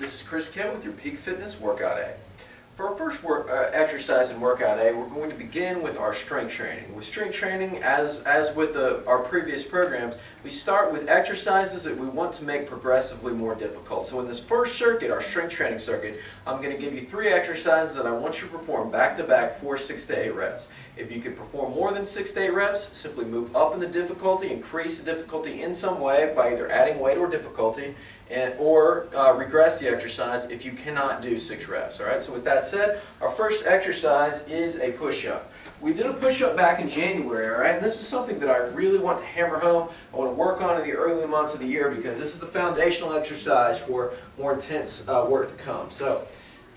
This is Chris Kent with your Peak Fitness Workout A. For our first exercise in Workout A, we're going to begin with our strength training. With strength training, as with our previous programs, we start with exercises that we want to make progressively more difficult. So in this first circuit, our strength training circuit, I'm going to give you 3 exercises that I want you to perform back-to-back for 6 to 8 reps. If you could perform more than 6 to 8 reps, simply move up in the difficulty, increase the difficulty in some way by either adding weight or difficulty, or regress the exercise if you cannot do 6 reps. Alright, so with that said, our first exercise is a push-up. We did a push-up back in January, alright, and this is something that I really want to hammer home. I want to work on in the early months of the year because this is the foundational exercise for more intense work to come. So,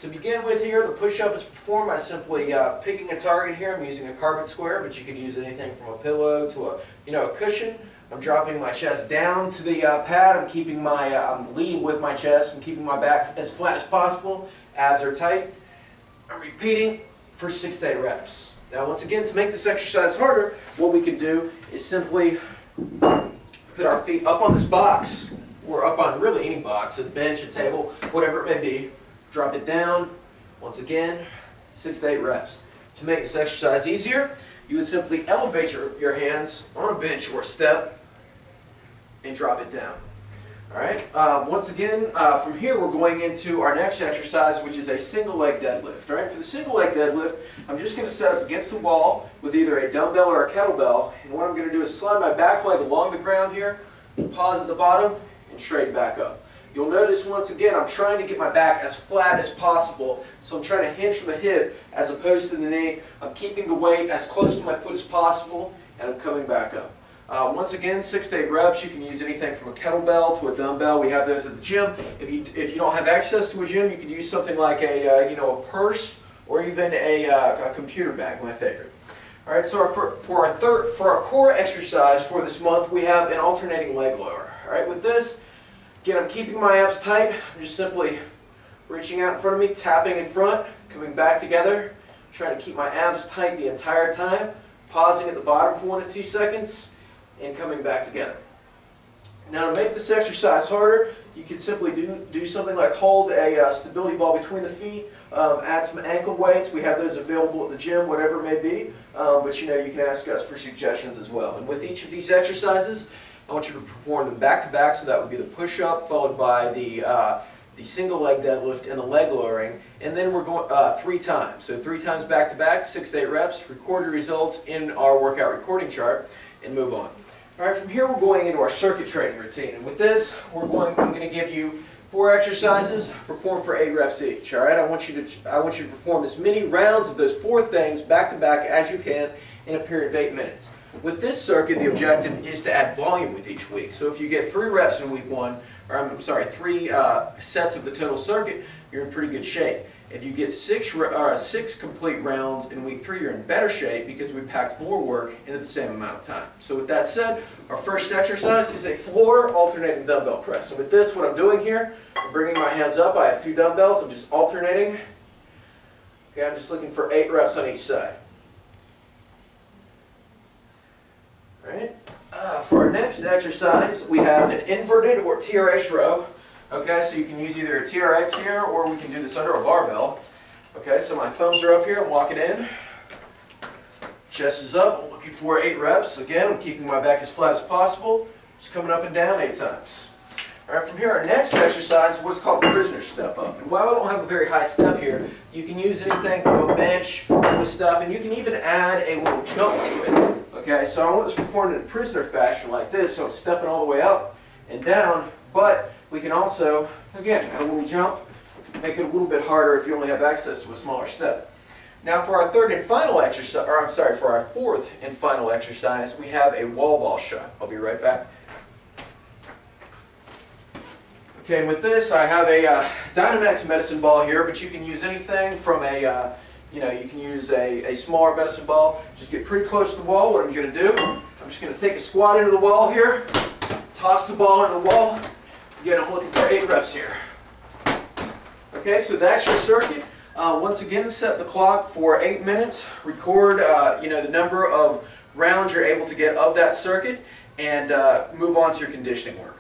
to begin with here, the push-up is performed by simply picking a target here. I'm using a carpet square, but you can use anything from a pillow to a cushion. I'm dropping my chest down to the pad. I'm keeping my, I'm leading with my chest and keeping my back as flat as possible. Abs are tight. I'm repeating for 6 to 8 reps. Now, once again, to make this exercise harder, what we can do is simply put our feet up on this box, or up on really any box, a bench, a table, whatever it may be. Drop it down. Once again, 6 to 8 reps. To make this exercise easier, you would simply elevate your hands on a bench or a step and drop it down. Alright, once again, from here we're going into our next exercise, which is a single leg deadlift. Alright, for the single leg deadlift, I'm just going to set up against the wall with either a dumbbell or a kettlebell, and what I'm going to do is slide my back leg along the ground here, pause at the bottom, and straighten back up. You'll notice once again I'm trying to get my back as flat as possible, so I'm trying to hinge from the hip as opposed to the knee. I'm keeping the weight as close to my foot as possible, and I'm coming back up. Once again, 6 to 8 reps. You can use anything from a kettlebell to a dumbbell. We have those at the gym. If you don't have access to a gym, you could use something like a purse or even a computer bag, my favorite. All right. So for our core exercise for this month, we have an alternating leg lower. All right. With this, again, I'm keeping my abs tight. I'm just simply reaching out in front of me, tapping in front, coming back together, trying to keep my abs tight the entire time, pausing at the bottom for 1 to 2 seconds, and coming back together. Now, to make this exercise harder, you can simply do something like hold a stability ball between the feet, add some ankle weights. We have those available at the gym, whatever it may be, but you can ask us for suggestions as well. And with each of these exercises, I want you to perform them back to back, so that would be the push-up followed by the single leg deadlift and the leg lowering, and then we're going 3 times. So 3 times back to back, 6 to 8 reps, record your results in our workout recording chart, and move on. Alright, from here we're going into our circuit training routine, and with this I'm going to give you 4 exercises, perform for 8 reps each. Alright, I want you to perform as many rounds of those 4 things back to back as you can in a period of 8 minutes. With this circuit, the objective is to add volume with each week. So if you get 3 reps in week 1, or I'm sorry, 3 sets of the total circuit, you're in pretty good shape. If you get 6 complete rounds in week 3, you're in better shape because we packed more work into the same amount of time. So with that said, our first exercise is a floor alternating dumbbell press. So with this, what I'm doing here, I'm bringing my hands up. I have 2 dumbbells. I'm just alternating. Okay, I'm just looking for 8 reps on each side. Alright. For our next exercise, we have an inverted or Trs Row. Okay, so you can use either a TRX here, or we can do this under a barbell. Okay, so my thumbs are up here, I'm walking in. Chest is up, I'm looking for 8 reps. Again, I'm keeping my back as flat as possible. Just coming up and down 8 times. Alright, from here, our next exercise is what's called prisoner step up. And while I don't have a very high step here, you can use anything from a bench to a step, and you can even add a little jump to it. Okay, so I want this performed in a prisoner fashion like this, so I'm stepping all the way up and down, but we can also, again, add a little jump, make it a little bit harder if you only have access to a smaller step. Now for our third and final exercise, or I'm sorry, for our fourth and final exercise, we have a wall ball shot. I'll be right back. Okay, and with this, I have a Dynamax medicine ball here, but you can use anything from a, you can use a smaller medicine ball. Just get pretty close to the wall. What I'm going to do, I'm just going to take a squat into the wall here, toss the ball into the wall. Again, I'm looking for 8 reps here. Okay, so that's your circuit. Once again, set the clock for 8 minutes. Record, the number of rounds you're able to get of that circuit, and move on to your conditioning work.